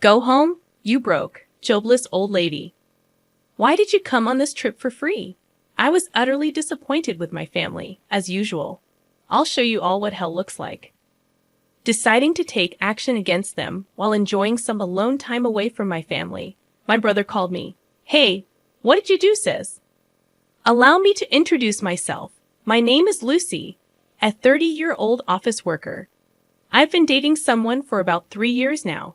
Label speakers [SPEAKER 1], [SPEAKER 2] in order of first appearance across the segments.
[SPEAKER 1] Go home, you broke, jobless old lady. Why did you come on this trip for free? I was utterly disappointed with my family, as usual. I'll show you all what hell looks like. Deciding to take action against them while enjoying some alone time away from my family, my brother called me. Hey, what did you do, sis? Allow me to introduce myself. My name is Lucy, a 30-year-old office worker. I've been dating someone for about 3 years now.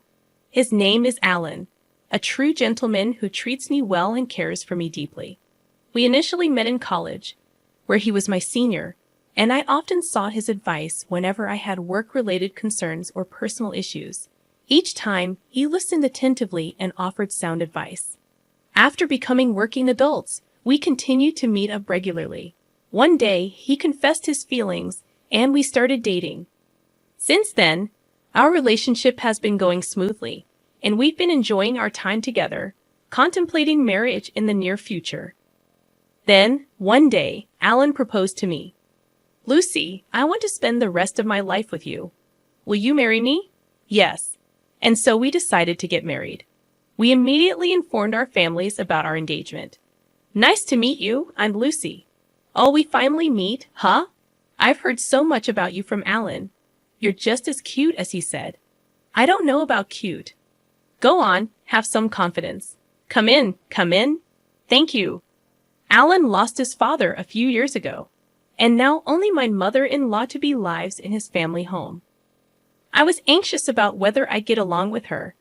[SPEAKER 1] His name is Alan, a true gentleman who treats me well and cares for me deeply. We initially met in college, where he was my senior, and I often sought his advice whenever I had work-related concerns or personal issues. Each time, he listened attentively and offered sound advice. After becoming working adults, we continued to meet up regularly. One day, he confessed his feelings, and we started dating. Since then, our relationship has been going smoothly, and we've been enjoying our time together, contemplating marriage in the near future. Then, one day, Alan proposed to me. Lucy, I want to spend the rest of my life with you. Will you marry me? Yes. And so we decided to get married. We immediately informed our families about our engagement. Nice to meet you, I'm Lucy. Oh, we finally meet, huh? I've heard so much about you from Alan. You're just as cute as he said. I don't know about cute. Go on, have some confidence. Come in, come in. Thank you. Alan lost his father a few years ago, and now only my mother-in-law-to-be lives in his family home. I was anxious about whether I'd get along with her,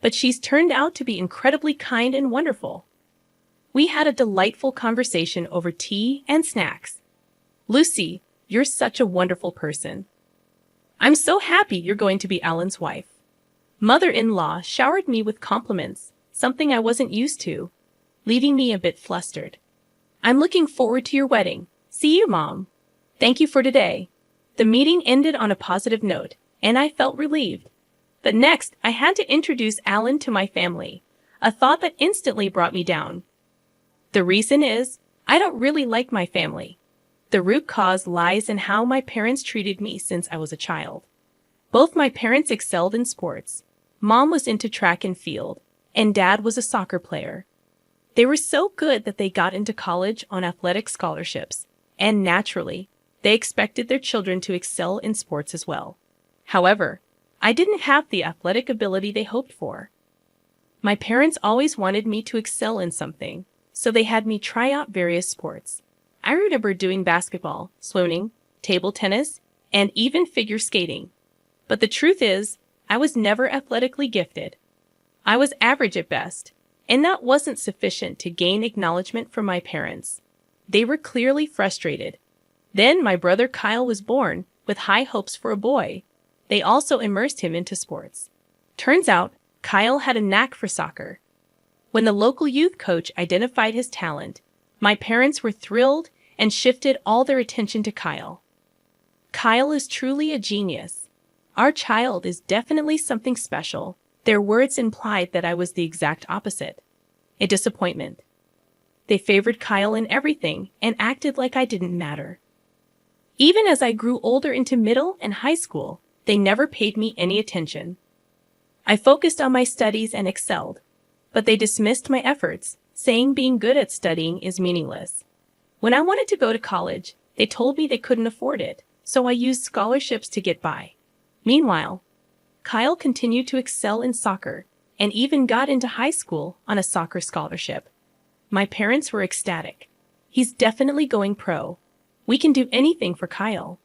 [SPEAKER 1] but she's turned out to be incredibly kind and wonderful. We had a delightful conversation over tea and snacks. Lucy, you're such a wonderful person. I'm so happy you're going to be Alan's wife. Mother-in-law showered me with compliments, something I wasn't used to, leaving me a bit flustered. I'm looking forward to your wedding. See you, Mom. Thank you for today. The meeting ended on a positive note, and I felt relieved. But next, I had to introduce Alan to my family, a thought that instantly brought me down. The reason is, I don't really like my family. The root cause lies in how my parents treated me since I was a child. Both my parents excelled in sports. Mom was into track and field, and Dad was a soccer player. They were so good that they got into college on athletic scholarships, and naturally, they expected their children to excel in sports as well. However, I didn't have the athletic ability they hoped for. My parents always wanted me to excel in something, so they had me try out various sports. I remember doing basketball, swimming, table tennis, and even figure skating. But the truth is, I was never athletically gifted. I was average at best, and that wasn't sufficient to gain acknowledgement from my parents. They were clearly frustrated. Then my brother Kyle was born, with high hopes for a boy. They also immersed him into sports. Turns out, Kyle had a knack for soccer. When the local youth coach identified his talent, my parents were thrilled and shifted all their attention to Kyle. Kyle is truly a genius. Our child is definitely something special. Their words implied that I was the exact opposite. A disappointment. They favored Kyle in everything and acted like I didn't matter. Even as I grew older into middle and high school, they never paid me any attention. I focused on my studies and excelled, but they dismissed my efforts, saying being good at studying is meaningless. When I wanted to go to college, they told me they couldn't afford it, so I used scholarships to get by. Meanwhile, Kyle continued to excel in soccer and even got into high school on a soccer scholarship. My parents were ecstatic. He's definitely going pro. We can do anything for Kyle.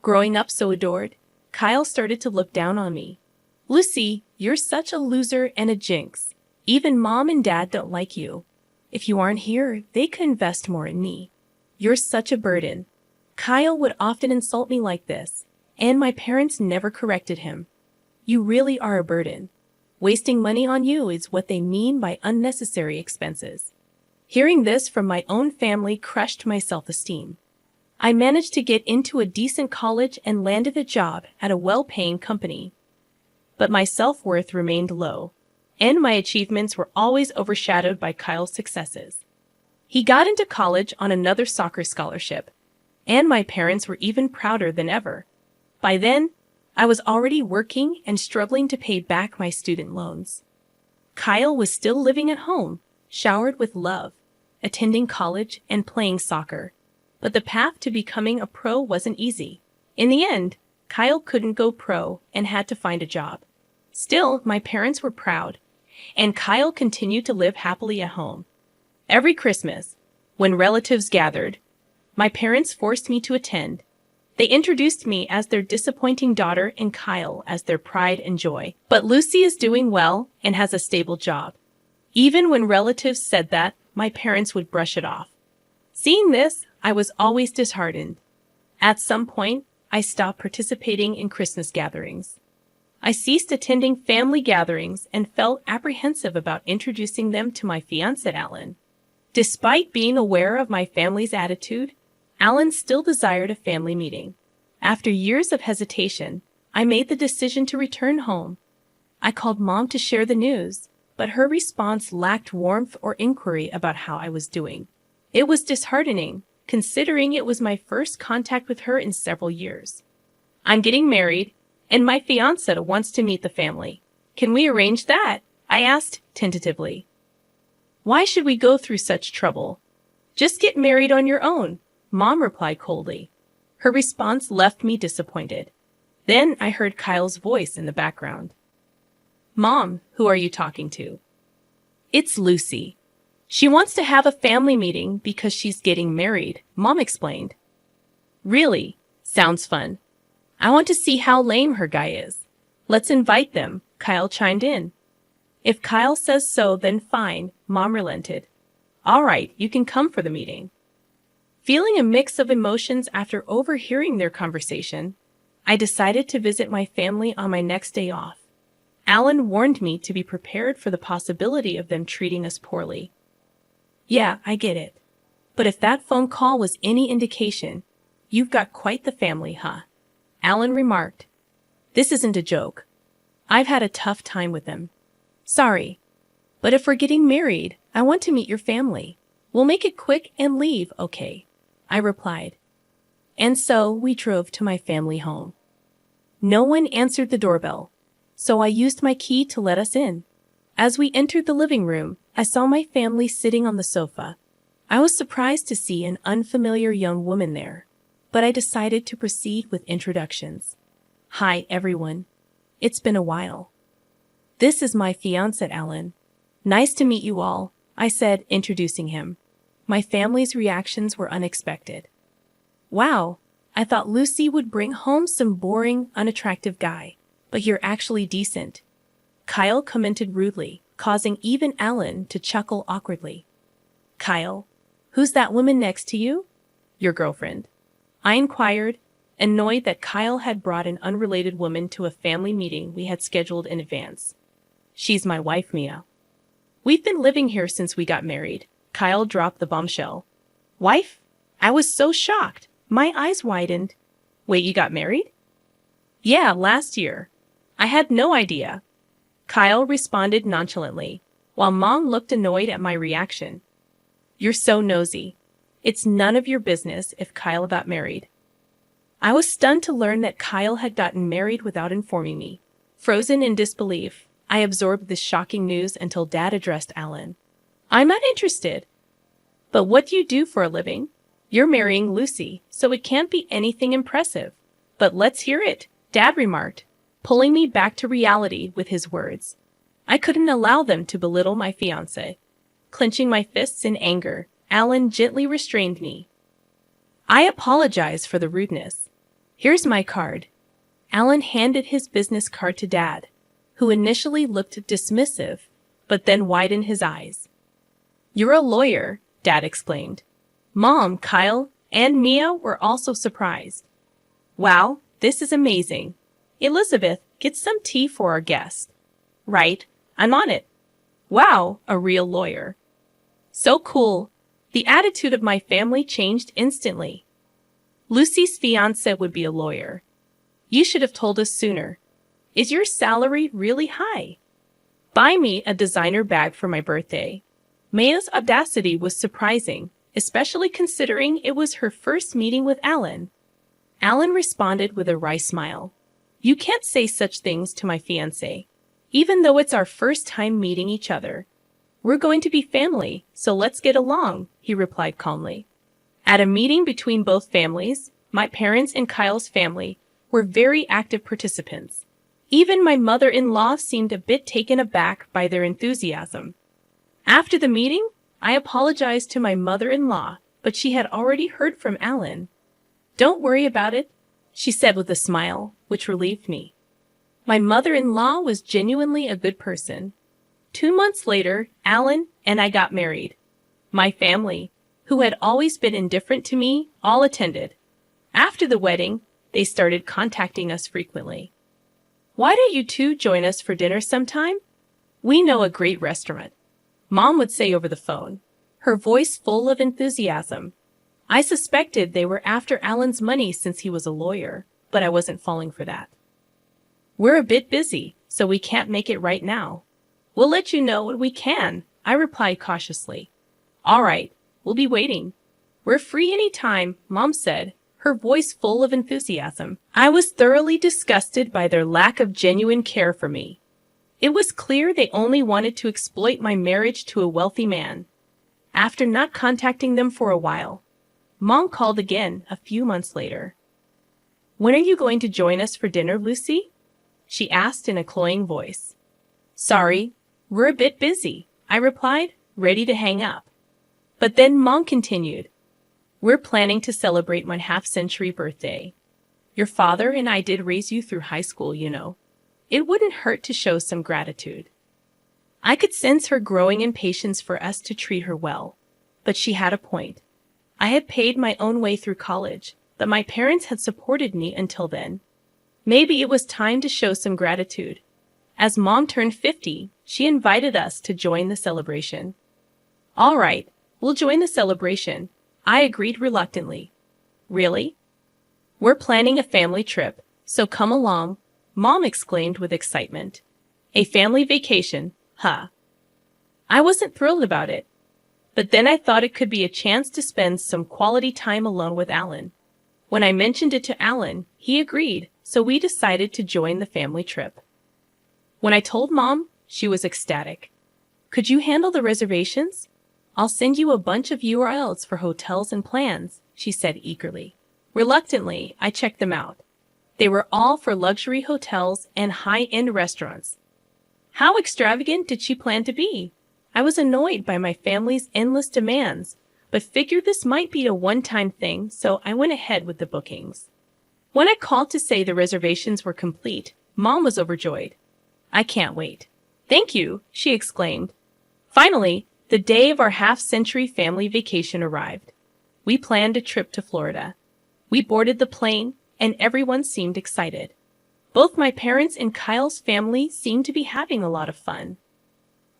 [SPEAKER 1] Growing up so adored, Kyle started to look down on me. Lucy, you're such a loser and a jinx. Even Mom and Dad don't like you. If you aren't here, they could invest more in me. You're such a burden. Kyle would often insult me like this, and my parents never corrected him. You really are a burden. Wasting money on you is what they mean by unnecessary expenses. Hearing this from my own family crushed my self-esteem. I managed to get into a decent college and landed a job at a well-paying company. But my self-worth remained low, and my achievements were always overshadowed by Kyle's successes. He got into college on another soccer scholarship, and my parents were even prouder than ever. By then, I was already working and struggling to pay back my student loans. Kyle was still living at home, showered with love, attending college and playing soccer. But the path to becoming a pro wasn't easy. In the end, Kyle couldn't go pro and had to find a job. Still, my parents were proud, and Kyle continued to live happily at home. Every Christmas, when relatives gathered, my parents forced me to attend. They introduced me as their disappointing daughter and Kyle as their pride and joy. But Lucy is doing well and has a stable job. Even when relatives said that, my parents would brush it off. Seeing this, I was always disheartened. At some point, I stopped participating in Christmas gatherings. I ceased attending family gatherings and felt apprehensive about introducing them to my fiancé, Alan. Despite being aware of my family's attitude, Alan still desired a family meeting. After years of hesitation, I made the decision to return home. I called Mom to share the news, but her response lacked warmth or inquiry about how I was doing. It was disheartening, considering it was my first contact with her in several years. I'm getting married, and my fiancé wants to meet the family. Can we arrange that? I asked tentatively. Why should we go through such trouble? Just get married on your own, Mom replied coldly. Her response left me disappointed. Then I heard Kyle's voice in the background. Mom, who are you talking to? It's Lucy. She wants to have a family meeting because she's getting married, Mom explained. Really? Sounds fun. I want to see how lame her guy is. Let's invite them, Kyle chimed in. If Kyle says so, then fine, Mom relented. All right, you can come for the meeting. Feeling a mix of emotions after overhearing their conversation, I decided to visit my family on my next day off. Alan warned me to be prepared for the possibility of them treating us poorly. Yeah, I get it. But if that phone call was any indication, you've got quite the family, huh? Alan remarked. This isn't a joke. I've had a tough time with them. Sorry. But if we're getting married, I want to meet your family. We'll make it quick and leave, okay? I replied. And so we drove to my family home. No one answered the doorbell, so I used my key to let us in. As we entered the living room, I saw my family sitting on the sofa. I was surprised to see an unfamiliar young woman there, but I decided to proceed with introductions. Hi, everyone. It's been a while. This is my fiancé, Alan. Nice to meet you all, I said, introducing him. My family's reactions were unexpected. Wow, I thought Lucy would bring home some boring, unattractive guy, but you're actually decent. Kyle commented rudely, causing even Alan to chuckle awkwardly. Kyle, who's that woman next to you? Your girlfriend. I inquired, annoyed that Kyle had brought an unrelated woman to a family meeting we had scheduled in advance. She's my wife, Mia. We've been living here since we got married. Kyle dropped the bombshell. Wife? I was so shocked. My eyes widened. Wait, you got married? Yeah, last year. I had no idea. Kyle responded nonchalantly, while Mom looked annoyed at my reaction. You're so nosy. It's none of your business if Kyle got married. I was stunned to learn that Kyle had gotten married without informing me. Frozen in disbelief, I absorbed this shocking news until Dad addressed Alan. I'm not interested. But what do you do for a living? You're marrying Lucy, so it can't be anything impressive. But let's hear it, Dad remarked, pulling me back to reality with his words. I couldn't allow them to belittle my fiancé. Clenching my fists in anger, Alan gently restrained me. I apologize for the rudeness. Here's my card. Alan handed his business card to Dad, who initially looked dismissive, but then widened his eyes. You're a lawyer, Dad exclaimed. Mom, Kyle, and Mia were also surprised. Wow, this is amazing. Elizabeth, get some tea for our guest. Right, I'm on it. Wow, a real lawyer. So cool. The attitude of my family changed instantly. Lucy's fiancé would be a lawyer. You should have told us sooner. Is your salary really high? Buy me a designer bag for my birthday. Mia's audacity was surprising, especially considering it was her first meeting with Alan. Alan responded with a wry smile. You can't say such things to my fiancé, even though it's our first time meeting each other. We're going to be family, so let's get along, he replied calmly. At a meeting between both families, my parents and Kyle's family were very active participants. Even my mother-in-law seemed a bit taken aback by their enthusiasm. After the meeting, I apologized to my mother-in-law, but she had already heard from Alan. Don't worry about it, she said with a smile, which relieved me. My mother-in-law was genuinely a good person. 2 months later, Alan and I got married. My family, who had always been indifferent to me, all attended. After the wedding, they started contacting us frequently. Why don't you two join us for dinner sometime? We know a great restaurant, Mom would say over the phone, her voice full of enthusiasm. I suspected they were after Alan's money since he was a lawyer, but I wasn't falling for that. We're a bit busy, so we can't make it right now. We'll let you know when we can, I replied cautiously. All right, we'll be waiting. We're free any time, Mom said, her voice full of enthusiasm. I was thoroughly disgusted by their lack of genuine care for me. It was clear they only wanted to exploit my marriage to a wealthy man. After not contacting them for a while, Mom called again a few months later. When are you going to join us for dinner, Lucy? She asked in a cloying voice. Sorry, we're a bit busy, I replied, ready to hang up. But then Mom continued. We're planning to celebrate my half-century birthday. Your father and I did raise you through high school, you know. It wouldn't hurt to show some gratitude. I could sense her growing impatience for us to treat her well, but she had a point. I had paid my own way through college, but my parents had supported me until then. Maybe it was time to show some gratitude. As Mom turned 50, she invited us to join the celebration. All right, we'll join the celebration, I agreed reluctantly. Really? We're planning a family trip, so come along, Mom exclaimed with excitement. A family vacation, huh? I wasn't thrilled about it, but then I thought it could be a chance to spend some quality time alone with Alan. When I mentioned it to Alan, he agreed, so we decided to join the family trip. When I told Mom, she was ecstatic. Could you handle the reservations? I'll send you a bunch of URLs for hotels and plans, she said eagerly. Reluctantly, I checked them out. They were all for luxury hotels and high-end restaurants. How extravagant did she plan to be? I was annoyed by my family's endless demands, but figured this might be a one-time thing, so I went ahead with the bookings. When I called to say the reservations were complete, Mom was overjoyed. I can't wait. Thank you, she exclaimed. Finally, the day of our half-century family vacation arrived. We planned a trip to Florida. We boarded the plane, and everyone seemed excited. Both my parents and Kyle's family seemed to be having a lot of fun.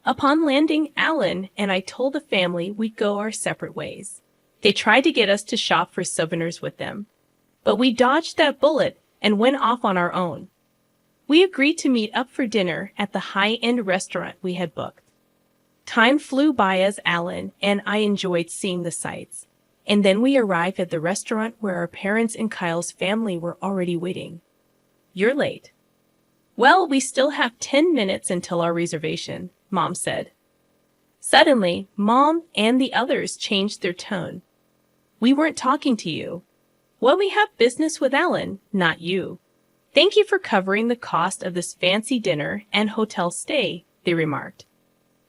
[SPEAKER 1] Upon landing, Alan and I told the family we'd go our separate ways. They tried to get us to shop for souvenirs with them, but we dodged that bullet and went off on our own. We agreed to meet up for dinner at the high-end restaurant we had booked. Time flew by as Alan and I enjoyed seeing the sights, and then we arrived at the restaurant where our parents and Kyle's family were already waiting. You're late. Well, we still have 10 minutes until our reservation, Mom said. Suddenly, Mom and the others changed their tone. We weren't talking to you. Well, we have business with Alan, not you. Thank you for covering the cost of this fancy dinner and hotel stay, they remarked.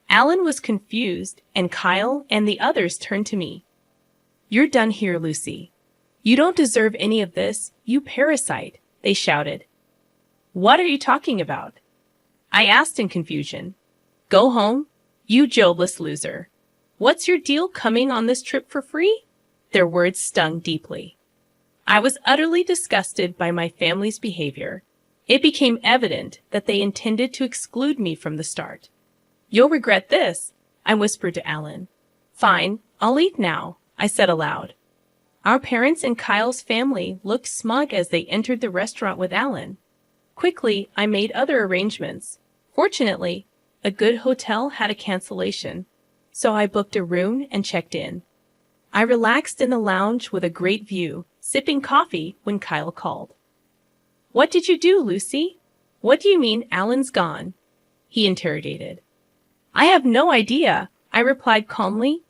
[SPEAKER 1] Alan was confused, and Kyle and the others turned to me. You're done here, Lucy. You don't deserve any of this, you parasite, they shouted. What are you talking about? I asked in confusion. Go home, you jobless loser. What's your deal coming on this trip for free? Their words stung deeply. I was utterly disgusted by my family's behavior. It became evident that they intended to exclude me from the start. You'll regret this, I whispered to Alan. Fine, I'll eat now, I said aloud. Our parents and Kyle's family looked smug as they entered the restaurant with Alan. Quickly, I made other arrangements. Fortunately, a good hotel had a cancellation, so I booked a room and checked in. I relaxed in the lounge with a great view, sipping coffee when Kyle called. What did you do, Lucy? What do you mean Alan's gone? He interrogated. I have no idea, I replied calmly.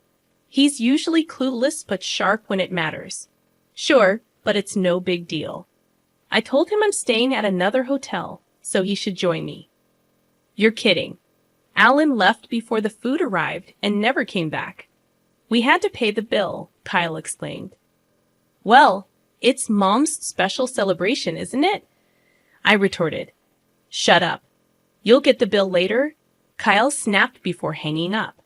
[SPEAKER 1] He's usually clueless but sharp when it matters. Sure, but it's no big deal. I told him I'm staying at another hotel, so he should join me. You're kidding. Alan left before the food arrived and never came back. We had to pay the bill, Kyle explained. Well, it's Mom's special celebration, isn't it? I retorted. Shut up. You'll get the bill later, Kyle snapped before hanging up.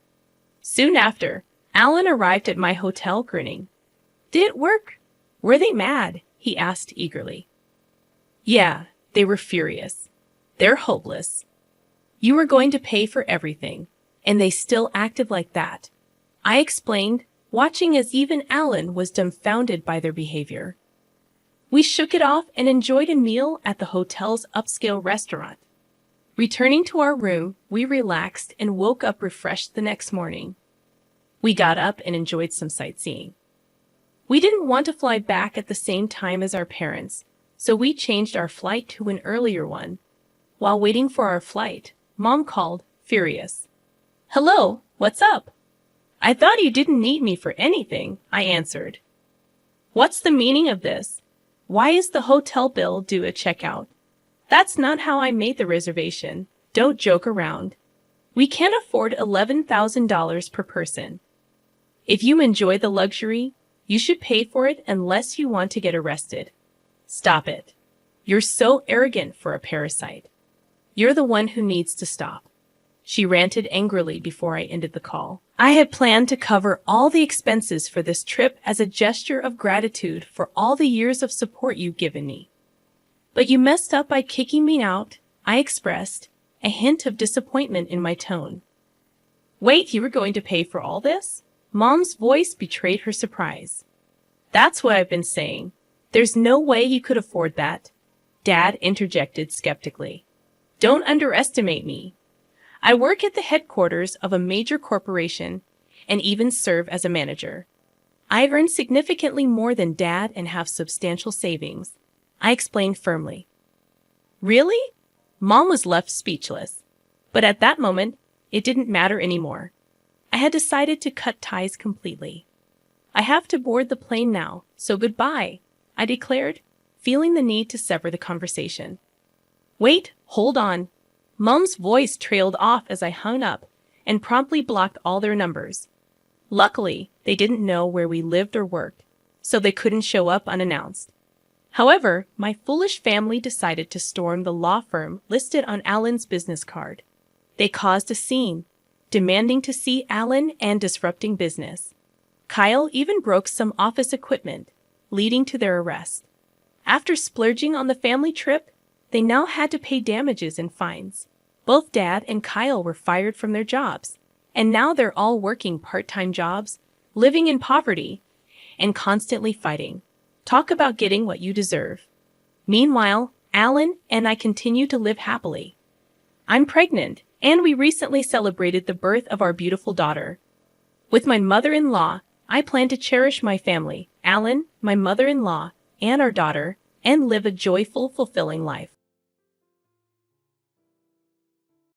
[SPEAKER 1] Soon after, Alan arrived at my hotel grinning. Did it work? Were they mad? He asked eagerly. Yeah, they were furious. They're hopeless. You were going to pay for everything, and they still acted like that. I explained, watching as even Alan was dumbfounded by their behavior. We shook it off and enjoyed a meal at the hotel's upscale restaurant. Returning to our room, we relaxed and woke up refreshed the next morning. We got up and enjoyed some sightseeing. We didn't want to fly back at the same time as our parents, so we changed our flight to an earlier one. While waiting for our flight, Mom called, furious. Hello, what's up? I thought you didn't need me for anything, I answered. What's the meaning of this? Why is the hotel bill due at checkout? That's not how I made the reservation. Don't joke around. We can't afford $11,000 per person. If you enjoy the luxury, you should pay for it unless you want to get arrested. Stop it. You're so arrogant for a parasite. You're the one who needs to stop. She ranted angrily before I ended the call. I had planned to cover all the expenses for this trip as a gesture of gratitude for all the years of support you've given me. But you messed up by kicking me out, I expressed, a hint of disappointment in my tone. Wait, you were going to pay for all this? Mom's voice betrayed her surprise. That's what I've been saying. There's no way you could afford that, Dad interjected skeptically. Don't underestimate me. I work at the headquarters of a major corporation and even serve as a manager. I earn significantly more than Dad and have substantial savings, I explained firmly. Really? Mom was left speechless. But at that moment, it didn't matter anymore. I had decided to cut ties completely. I have to board the plane now, so goodbye, I declared, feeling the need to sever the conversation. Wait, hold on. Mom's voice trailed off as I hung up and promptly blocked all their numbers. Luckily, they didn't know where we lived or worked, so they couldn't show up unannounced. However, my foolish family decided to storm the law firm listed on Alan's business card. They caused a scene, demanding to see Alan and disrupting business. Kyle even broke some office equipment, leading to their arrest. After splurging on the family trip, they now had to pay damages and fines. Both Dad and Kyle were fired from their jobs, and now they're all working part-time jobs, living in poverty, and constantly fighting. Talk about getting what you deserve. Meanwhile, Alan and I continue to live happily. I'm pregnant, and we recently celebrated the birth of our beautiful daughter. With my mother-in-law, I plan to cherish my family, Alan, my mother-in-law, and our daughter, and live a joyful, fulfilling life.